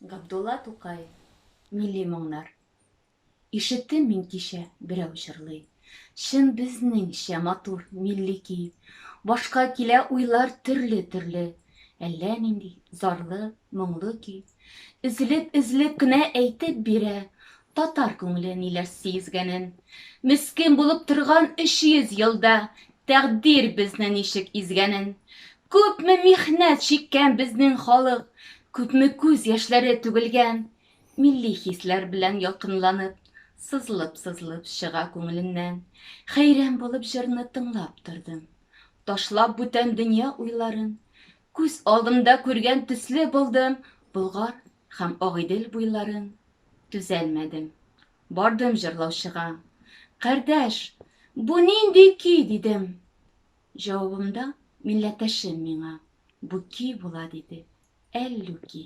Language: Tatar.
Габдулла Тукай, милли моңнар. Ишеттем мин кичә берәү җырлый. Чын безнеңчә матур милли көй. Башка килә уйлар төрле-төрле. Әллә нинди зарлы, моңлы көй. Өзелеп кенә әйтеп бирә. Татар күңеле ниләр сизгәнен. Мискин булып торган 300 елда тәкъдир безне ничек изгәнен. Күпме михнәт чиккән безнең халык, күпме күз яшьләре түгелгән. Милли хисләр белән якынланып, сызылып чыга күңеленнән. Хәйран булып җырны тыңлап тордым. Ташлап бүтән дөнья уйларын, күз алдымда күргән төсле булдым Болгар һәм Агыйдел буйларын. Түзәлмәдем. Бардым җырлаучыга. Кардәш, бу нинди көй дидем. Җавабымда милләттәшем миңа. Бу көй була диде. Әллүки.